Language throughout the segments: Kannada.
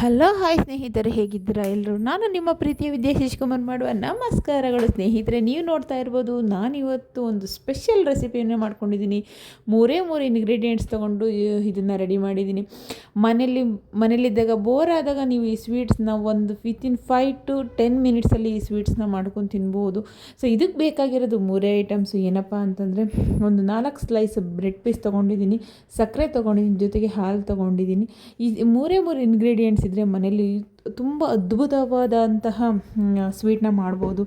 ಹಲೋ ಹಾಯ್ ಸ್ನೇಹಿತರೆ, ಹೇಗಿದ್ದೀರಾ ಎಲ್ಲರೂ? ನಾನು ನಿಮ್ಮ ಪ್ರೀತಿಯ ವಿದ್ಯಾಶೀಶ್ ಕುಮಾರ್ ಮಾಡುವ ನಮಸ್ಕಾರಗಳು. ಸ್ನೇಹಿತರೆ, ನೀವು ನೋಡ್ತಾ ಇರ್ಬೋದು, ನಾನಿವತ್ತು ಒಂದು ಸ್ಪೆಷಲ್ ರೆಸಿಪಿಯನ್ನು ಮಾಡ್ಕೊಂಡಿದ್ದೀನಿ. ಮೂರೇ ಇಂಗ್ರೀಡಿಯೆಂಟ್ಸ್ ತೊಗೊಂಡು ಇದನ್ನು ರೆಡಿ ಮಾಡಿದ್ದೀನಿ. ಮನೇಲಿದ್ದಾಗ ಬೋರ್ ಆದಾಗ ನೀವು ಈ ಸ್ವೀಟ್ಸ್ನ ಒಂದು ವಿತಿನ್ 5 to 10 ಮಿನಿಟ್ಸಲ್ಲಿ ಈ ಸ್ವೀಟ್ಸ್ನ ಮಾಡ್ಕೊಂಡು ತಿನ್ಬೋದು. ಸೊ ಇದಕ್ಕೆ ಬೇಕಾಗಿರೋದು ಮೂರೇ ಐಟಮ್ಸು. ಏನಪ್ಪ ಅಂತಂದರೆ, ಒಂದು 4 ಸ್ಲೈಸ್ ಬ್ರೆಡ್ ಪೀಸ್ ತೊಗೊಂಡಿದ್ದೀನಿ, ಸಕ್ಕರೆ ತೊಗೊಂಡಿದ್ದೀನಿ, ಜೊತೆಗೆ ಹಾಲು ತೊಗೊಂಡಿದ್ದೀನಿ. ಈ ಮೂರೇ ಇಂಗ್ರೀಡಿಯೆಂಟ್ಸ್ ಇದ್ದರೆ ಮನೇಲಿ ತುಂಬ ಅದ್ಭುತವಾದಂತಹ ಸ್ವೀಟ್ನ ಮಾಡ್ಬೋದು.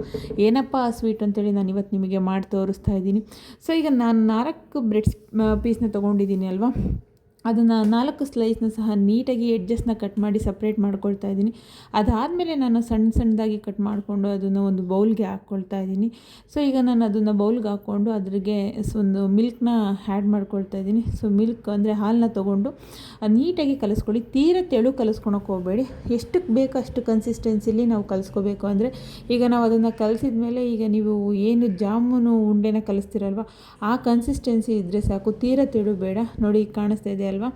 ಏನಪ್ಪ ಆ ಸ್ವೀಟ್ ಅಂತೇಳಿ ನಾನು ಇವತ್ತು ನಿಮಗೆ ಮಾಡಿ ತೋರಿಸ್ತಾ ಇದ್ದೀನಿ. ಸೊ ಈಗ ನಾನು 4 ಬ್ರೆಡ್ ಪೀಸ್ನ ತೊಗೊಂಡಿದ್ದೀನಿ ಅಲ್ವಾ, ಅದನ್ನು 4 ಸ್ಲೈಸ್ನ ಸಹ ನೀಟಾಗಿ ಎಡ್ಜಸ್ನ ಕಟ್ ಮಾಡಿ ಸಪ್ರೇಟ್ ಮಾಡ್ಕೊಳ್ತಾ ಇದ್ದೀನಿ. ಅದಾದಮೇಲೆ ನಾನು ಸಣ್ಣದಾಗಿ ಕಟ್ ಮಾಡಿಕೊಂಡು ಅದನ್ನು ಒಂದು ಬೌಲ್ಗೆ ಹಾಕ್ಕೊಳ್ತಾ ಇದ್ದೀನಿ. ಸೊ ಈಗ ನಾನು ಅದನ್ನು ಬೌಲ್ಗೆ ಹಾಕ್ಕೊಂಡು ಅದ್ರಿಗೆ ಒಂದು ಮಿಲ್ಕ್ನ ಆ್ಯಡ್ ಮಾಡ್ಕೊಳ್ತಾ ಇದ್ದೀನಿ. ಸೊ ಮಿಲ್ಕ್ ಅಂದರೆ ಹಾಲನ್ನ ತೊಗೊಂಡು ನೀಟಾಗಿ ಕಲಿಸ್ಕೊಳ್ಳಿ. ತೀರ ತೆಳು ಕಲಿಸ್ಕೊಳಕ್ಕೆ ಹೋಗಬೇಡಿ. ಎಷ್ಟಕ್ಕೆ ಬೇಕೋ ಅಷ್ಟು ಕನ್ಸಿಸ್ಟೆನ್ಸಿಲಿ ನಾವು ಕಲಿಸ್ಕೋಬೇಕು. ಅಂದರೆ ಈಗ ನಾವು ಅದನ್ನು ಕಲಿಸಿದ ಮೇಲೆ ಈಗ ನೀವು ಏನು ಜಾಮೂನು ಉಂಡೆನ ಕಲಿಸ್ತೀರಲ್ವ, ಆ ಕನ್ಸಿಸ್ಟೆನ್ಸಿ ಇದ್ದರೆ ಸಾಕು. ತೀರ ತೆಳು ಬೇಡ. ನೋಡಿ, ಕಾಣಿಸ್ತಾ ಇದೆ ಅಲ್ವಾ?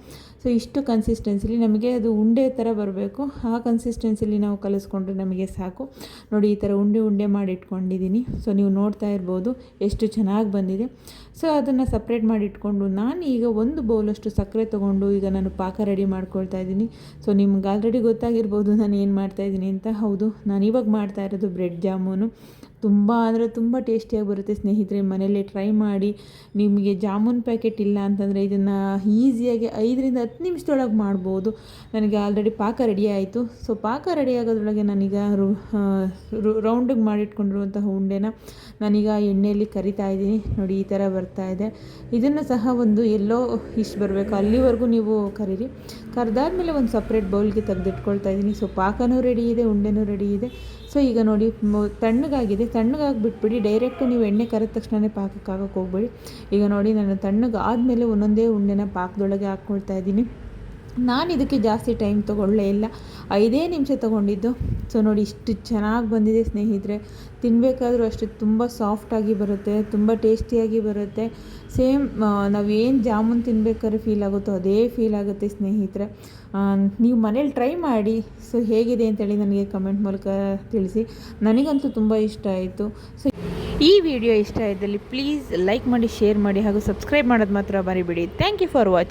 ಸೊ ಇಷ್ಟು ಕನ್ಸಿಸ್ಟೆನ್ಸಿಲಿ ನಮಗೆ ಅದು ಉಂಡೆ ಥರ ಬರಬೇಕು. ಆ ಕನ್ಸಿಸ್ಟೆನ್ಸಿಲಿ ನಾವು ಕಲಿಸ್ಕೊಂಡ್ರೆ ನಮಗೆ ಸಾಕು. ನೋಡಿ, ಈ ಥರ ಉಂಡೆ ಮಾಡಿ ಇಟ್ಕೊಂಡಿದ್ದೀನಿ. ಸೊ ನೀವು ನೋಡ್ತಾ ಇರ್ಬೋದು ಎಷ್ಟು ಚೆನ್ನಾಗಿ ಬಂದಿದೆ. ಸೊ ಅದನ್ನು ಸಪ್ರೇಟ್ ಮಾಡಿ ಇಟ್ಕೊಂಡು ನಾನು ಈಗ ಒಂದು ಬೌಲಷ್ಟು ಸಕ್ಕರೆ ತೊಗೊಂಡು ಈಗ ನಾನು ಪಾಕ ರೆಡಿ ಮಾಡ್ಕೊಳ್ತಾ ಇದ್ದೀನಿ. ಸೊ ನಿಮ್ಗೆ ಆಲ್ರೆಡಿ ಗೊತ್ತಾಗಿರ್ಬೋದು ನಾನು ಏನು ಮಾಡ್ತಾಯಿದ್ದೀನಿ ಅಂತ. ಹೌದು, ನಾನು ಇವಾಗ ಮಾಡ್ತಾ ಇರೋದು ಬ್ರೆಡ್ ಜಾಮೂನು. ತುಂಬ ಅಂದರೆ ತುಂಬ ಟೇಸ್ಟಿಯಾಗಿ ಬರುತ್ತೆ ಸ್ನೇಹಿತರೆ. ಮನೇಲಿ ಟ್ರೈ ಮಾಡಿ. ನಿಮಗೆ ಜಾಮೂನ್ ಪ್ಯಾಕೆಟ್ ಇಲ್ಲ ಅಂತಂದರೆ ಇದನ್ನು ಈಸಿಯಾಗಿ 5ರಿಂದ 10 ನಿಮಿಷದೊಳಗೆ ಮಾಡ್ಬೋದು. ನನಗೆ ಆಲ್ರೆಡಿ ಪಾಕ ರೆಡಿ ಆಯಿತು. ಸೊ ಪಾಕ ರೆಡಿ ಆಗೋದ್ರೊಳಗೆ ನಾನೀಗ ರೌಂಡಿಗೆ ಮಾಡಿಟ್ಕೊಂಡಿರುವಂತಹ ಉಂಡೆನ ನಾನೀಗ ಎಣ್ಣೆಯಲ್ಲಿ ಕರಿತಾ ಇದ್ದೀನಿ. ನೋಡಿ, ಈ ಥರ ಬರ್ತಾ ಇದೆ. ಇದನ್ನು ಸಹ ಒಂದು ಎಲ್ಲೋ ಇಷ್ಟು ಬರಬೇಕು ಅಲ್ಲಿವರೆಗೂ ನೀವು ಕರೀರಿ. ಕರೆದಾದ್ಮೇಲೆ ಒಂದು ಸಪ್ರೇಟ್ ಬೌಲ್ಗೆ ತೆಗೆದಿಟ್ಕೊಳ್ತಾ ಇದ್ದೀನಿ. ಸೊ ಪಾಕನೂ ರೆಡಿ ಇದೆ, ಉಂಡೆನೂ ರೆಡಿ ಇದೆ. ಸೊ ಈಗ ನೋಡಿ, ತಣ್ಣಗಾಗಿದೆ. ತಣ್ಣಗಾಗಿಬಿಟ್ಬಿಡಿ. ಡೈರೆಕ್ಟು ನೀವು ಎಣ್ಣೆ ಕರೆದ ತಕ್ಷಣವೇ ಪಾಕಕ್ಕೆ ಹಾಕೋಕ್ಕೆ ಹೋಗಬೇಡಿ. ಈಗ ನೋಡಿ, ನಾನು ತಣ್ಣಗಾದಮೇಲೆ ಒಂದೊಂದೇ ಉಂಡೆನ ಪಾಕದೊಳಗೆ ಹಾಕ್ಕೊಳ್ತಾ ಇದ್ದೀನಿ. ನಾನು ಇದಕ್ಕೆ ಜಾಸ್ತಿ ಟೈಮ್ ತೊಗೊಳ್ಳೇ ಇಲ್ಲ, 5 ನಿಮಿಷ ತೊಗೊಂಡಿದ್ದು. ಸೊ ನೋಡಿ, ಇಷ್ಟು ಚೆನ್ನಾಗಿ ಬಂದಿದೆ ಸ್ನೇಹಿತರೆ. ತಿನ್ನಬೇಕಾದ್ರೂ ಅಷ್ಟೇ ತುಂಬ ಸಾಫ್ಟಾಗಿ ಬರುತ್ತೆ, ತುಂಬ ಟೇಸ್ಟಿಯಾಗಿ ಬರುತ್ತೆ. ಸೇಮ್ ನಾವೇನು ಜಾಮೂನ್ ತಿನ್ಬೇಕಾದ್ರೆ ಫೀಲ್ ಆಗುತ್ತೋ ಅದೇ ಫೀಲ್ ಆಗುತ್ತೆ ಸ್ನೇಹಿತರೆ. ನೀವು ಮನೇಲಿ ಟ್ರೈ ಮಾಡಿ. ಸೊ ಹೇಗಿದೆ ಅಂತೇಳಿ ನನಗೆ ಕಮೆಂಟ್ ಮೂಲಕ ತಿಳಿಸಿ. ನನಗಂತೂ ತುಂಬ ಇಷ್ಟ ಆಯಿತು. ಸೊ ಈ ವಿಡಿಯೋ ಇಷ್ಟ ಇದ್ದಲ್ಲಿ ಪ್ಲೀಸ್ ಲೈಕ್ ಮಾಡಿ, ಶೇರ್ ಮಾಡಿ ಹಾಗೂ ಸಬ್ಸ್ಕ್ರೈಬ್ ಮಾಡೋದು ಮಾತ್ರ ಮರಿಬೇಡಿ. Thank you for watching.